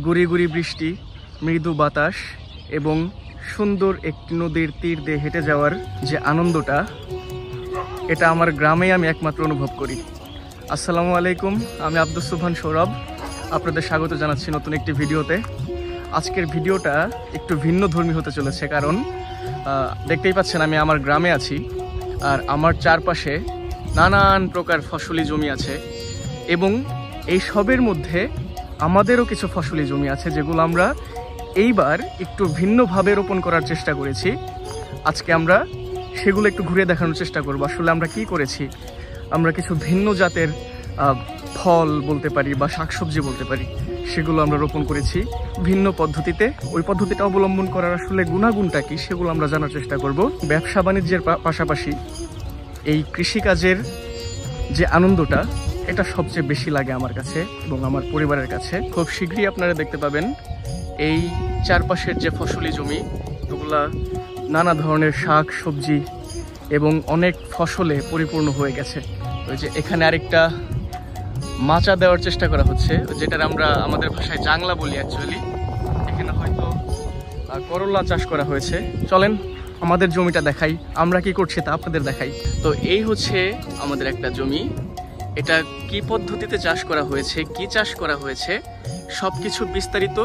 গুড়ি গুড়ি বৃষ্টি, মৃদু বাতাস এবং সুন্দর একটি নদীর তীর দিয়ে হেঁটে যাওয়ার যে আনন্দটা, এটা আমার গ্রামেই আমি একমাত্র অনুভব করি। আসসালামু আলাইকুম, আমি আব্দুস সুবহান সৌরভ, আপনাদের স্বাগত জানাচ্ছি নতুন একটি ভিডিওতে। আজকের ভিডিওটা একটু ভিন্ন ধর্মী হতে চলেছে, কারণ দেখতেই পাচ্ছেন আমি আমার গ্রামে আছি আর আমার চারপাশে নানান প্রকার ফসলি জমি আছে এবং এই সবের মধ্যে আমাদেরও কিছু ফসলি জমি আছে যেগুলো আমরা এইবার একটু ভিন্নভাবে রোপণ করার চেষ্টা করেছি। আজকে আমরা সেগুলো একটু ঘুরে দেখানোর চেষ্টা করব। আসলে আমরা কি করেছি, আমরা কিছু ভিন্ন জাতের ফল বলতে পারি বা শাকসবজি বলতে পারি, সেগুলো আমরা রোপণ করেছি ভিন্ন পদ্ধতিতে। ওই পদ্ধতিটা অবলম্বন করার আসলে গুণাগুণটা কি, সেগুলো আমরা জানার চেষ্টা করব। ব্যবসা বাণিজ্যের পাশাপাশি এই কৃষিকাজের যে আনন্দটা, এটা সবচেয়ে বেশি লাগে আমার কাছে এবং আমার পরিবারের কাছে। খুব শীঘ্রই আপনারা দেখতে পাবেন এই চারপাশের যে ফসলি জমি, ওগুলা নানা ধরনের শাক সবজি এবং অনেক ফসলে পরিপূর্ণ হয়ে গেছে। ওই যে এখানে আরেকটা মাচা দেওয়ার চেষ্টা করা হচ্ছে, যেটার আমরা আমাদের ভাষায় জাংলা বলি অ্যাকচুয়ালি। এখানে হয়তো করলা চাষ করা হয়েছে। চলেন আমাদের জমিটা দেখাই, আমরা কি করছি তা আপনাদের দেখাই। তো এই হচ্ছে আমাদের একটা জমি। এটা কি পদ্ধতিতে চাষ করা হয়েছে, কি চাষ করা হয়েছে, সবকিছু বিস্তারিত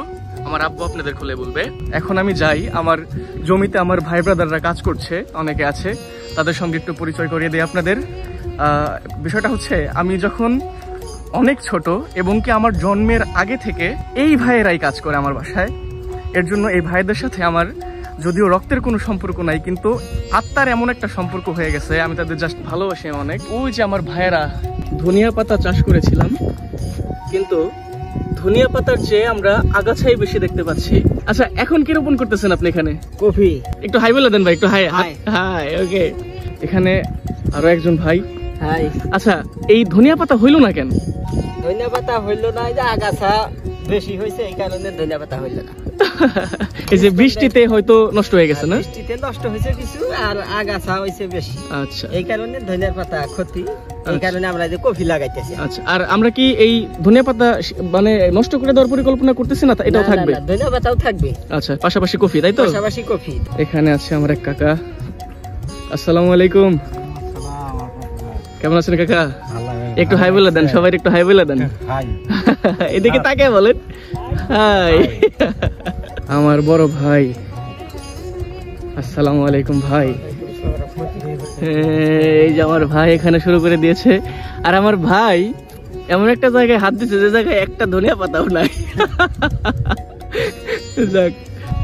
আমার আব্বু আপনাদের খুলে বলবে। এখন আমি যাই, আমার জমিতে আমার ভাই ব্রাদাররা কাজ করছে, অনেকে আছে, তাদের সঙ্গে একটু পরিচয় করিয়ে দিই আপনাদের। বিষয়টা হচ্ছে, আমি যখন অনেক ছোট এবং কি আমার জন্মের আগে থেকে এই ভাইয়েরাই কাজ করে আমার বাসায়। এর জন্য এই ভাইদের সাথে আমার যদিও রক্তের কোনো সম্পর্ক নাই, কিন্তু আত্মার এমন একটা সম্পর্ক হয়ে গেছে, আমি তাদের জাস্ট ভালোবাসি অনেক। ওই যে আমার ভাইয়েরা ধনিয়া পাতা চাষ করেছিলাম, কিন্তু ধনিয়া পাতার চেয়ে আমরা আগাছাই বেশি দেখতে পাচ্ছি। আচ্ছা, এখন কি রোপণ করতেছেন আপনি এখানে? কফি। একটু হাই বলে দেন ভাই, একটু হাই। হাই, ওকে। এখানে আরো একজন ভাই। হাই। আচ্ছা, এই ধনিয়া পাতা হইল না কেন? ধনিয়া পাতা হইল না, যে আগাছা বেশি হয়েছে, এই কারণে ধনিয়া পাতা হইল না। এই যে বৃষ্টিতে হয়তো নষ্ট হয়ে গেছে না? বৃষ্টিতে নষ্ট হয়েছে কিছু, আর আগাছা হয়েছে বেশি। আচ্ছা, এই কারণে ধনিয়া পাতা ক্ষতি, এই কারণে আমরা যে কফি লাগাইতেছি। আচ্ছা, আর আমরা কি এই ধনিয়া পাতা মানে নষ্ট করে দেওয়ার পরিকল্পনা করতেছি না? এটাও থাকবে? ধনিয়া পাতাও থাকবে। আচ্ছা, পাশাপাশি কফি, তাই তো? পাশাপাশি কফি। এখানে আছে আমার এক কাকা। আসসালামু আলাইকুম, কেমন আছেন কাকা? একটু হাই বলে দেন, সবাই একটু হাই বলে দেন। এদিকে তাকে বলেন হাই। আমার বড় ভাই, আসসালামু আলাইকুম ভাই। এই যে আমার ভাই এখানে শুরু করে দিয়েছে, আর আমার ভাই এমন একটা জায়গায় হাত দিচ্ছে যে জায়গায় একটা ধনিয়া পাতাও নাই। যাক,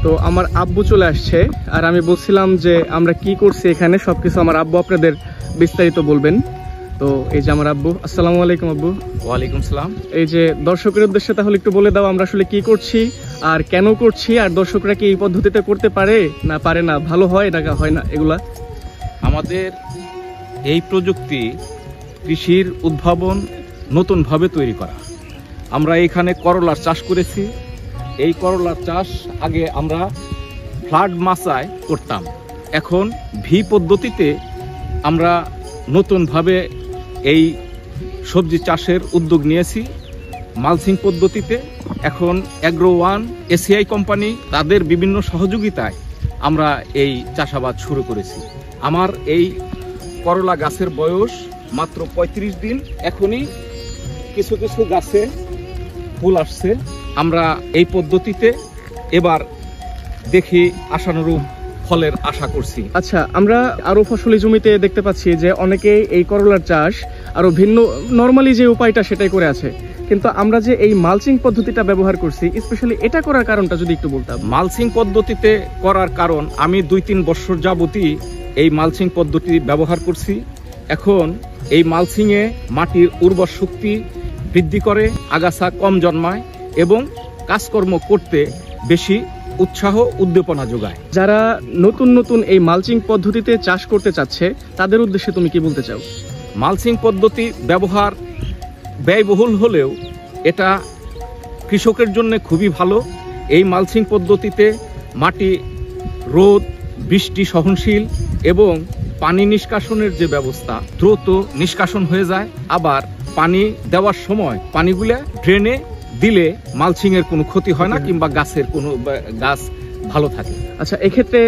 তো আমার আব্বু চলে আসছে, আর আমি বলছিলাম যে আমরা কি করছি এখানে, সবকিছু আমার আব্বু আপনাদের বিস্তারিত বলবেন। তো এই যে আমার আব্বু। আসসালামু আলাইকুম আব্বু। ওয়ালাইকুম সালাম। এই যে দর্শকের উদ্দেশ্যে তাহলে একটু বলে দাও আমরা আসলে কি করছি আর কেন করছি, আর দর্শকরা কি এই পদ্ধতিতে করতে পারে না পারে না, ভালো হয় না হয় না, এগুলা। আমাদের এই প্রযুক্তি কৃষির উদ্ভাবন নতুনভাবে তৈরি করা। আমরা এখানে করলার চাষ করেছি। এই করলার চাষ আগে আমরা ফ্ল্যাট মাচায় করতাম, এখন ভি পদ্ধতিতে আমরা নতুনভাবে এই সবজি চাষের উদ্যোগ নিয়েছি। মালচিং পদ্ধতিতে এখন অ্যাগ্রো ওয়ান এসিআই কোম্পানি, তাদের বিভিন্ন সহযোগিতায় আমরা এই চাষাবাদ শুরু করেছি। আমার এই করলা গাছের বয়স মাত্র 35 দিন। এখনই কিছু কিছু গাছে ফুল আসছে। আমরা এই পদ্ধতিতে এবার দেখি আশানুরূপ ফলের আশা করছি। আচ্ছা, আমরা আরো ফসলি জমিতে দেখতে পাচ্ছি যে অনেকে এই করলার চাষ আরো ভিন্ন নরমালি যে উপায়টা সেটাই করে আছে, কিন্তু আমরা যে এই মালচিং পদ্ধতিটা ব্যবহার করছি, স্পেশালি এটা করার কারণটা যদি একটু বলতাম। মালচিং পদ্ধতিতে করার কারণ, আমি 2-3 বছর যাবতই এই মালচিং পদ্ধতি ব্যবহার করছি। এখন এই মালচিংয়ে মাটির উর্বর শক্তি বৃদ্ধি করে, আগাছা কম জন্মায় এবং কাজকর্ম করতে বেশি উৎসাহ উদ্দীপনা যোগায়। যারা নতুন নতুন এই মালচিং পদ্ধতিতে চাষ করতে চাচ্ছে, তাদের উদ্দেশ্যে তুমি কি বলতে চাও? মালচিং পদ্ধতি ব্যবহার ব্যয়বহুল হলেও এটা কৃষকের জন্য খুবই ভালো। এই মালচিং পদ্ধতিতে মাটি রোদ বৃষ্টি সহনশীল এবং পানি নিষ্কাশনের যে ব্যবস্থা, দ্রুত নিষ্কাশন হয়ে যায়। আবার পানি দেওয়ার সময় পানিগুলা ড্রেনে দিলে মালচিং এর কোনো ক্ষতি হয় না, কিংবা গাছের কোনো গাছ ভালো থাকে। আচ্ছা, এক্ষেত্রে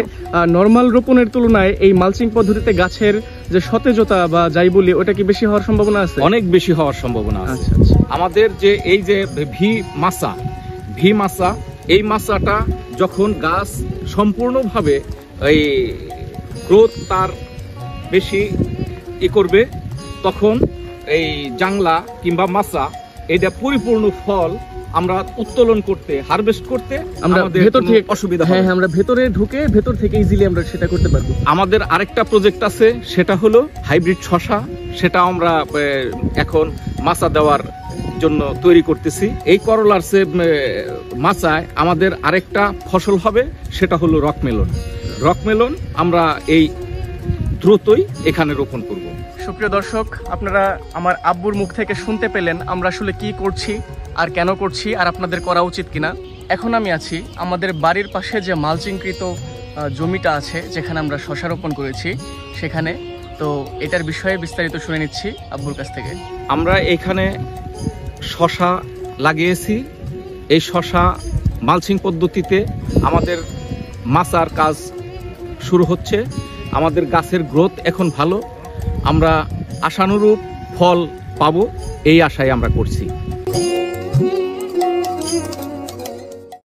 নর্মাল রোপণের তুলনায় এই মালচিং পদ্ধতিতে গাছের যে সতেজতা বা যাই বলি ওটা কি বেশি হওয়ার সম্ভাবনা আছে? অনেক বেশি হওয়ার সম্ভাবনা আছে। আচ্ছা আচ্ছা। আমাদের যে এই যে ভি মাছা এই মাছাটা যখন গাছ সম্পূর্ণভাবে এই গ্রোথ তার বেশি করবে, তখন এই জাংলা কিংবা মাছা এটা পরিপূর্ণ ফল আমরা উত্তোলন করতে, হারভেস্ট করতে আমরা আমাদের ভেতর কোনো থেকে অসুবিধা হ্যাঁ হবে না। আমরা ভেতরে ঢুকে ভেতর থেকে ইজিলি আমরা সেটা করতে পারবো। আমাদের আরেকটা প্রজেক্ট আছে, সেটা হলো হাইব্রিড শসা। সেটা আমরা এখন মাছা দেওয়ার জন্য তৈরি করতেছি। এই করলার সে মাচায় আমাদের আরেকটা ফসল হবে, সেটা হলো রকমেলন আমরা এই দ্রুতই এখানে রোপণ করব। সুপ্রিয় দর্শক, আপনারা আমার আব্বুর মুখ থেকে শুনতে পেলেন আমরা আসলে কি করছি আর কেন করছি আর আপনাদের করা উচিত কিনা। এখন আমি আছি আমাদের বাড়ির পাশে যে মালচিংকৃত জমিটা আছে, যেখানে আমরা শসা রোপণ করেছি সেখানে। তো এটার বিষয়ে বিস্তারিত শুনে নিচ্ছি আব্বুর কাছ থেকে। আমরা এখানে শসা লাগিয়েছি। এই শসা মালচিং পদ্ধতিতে আমাদের মাচার কাজ শুরু হচ্ছে। আমাদের গাছের গ্রোথ এখন ভালো, আমরা আশানুরূপ ফল পাবো এই আশায় আমরা করছি।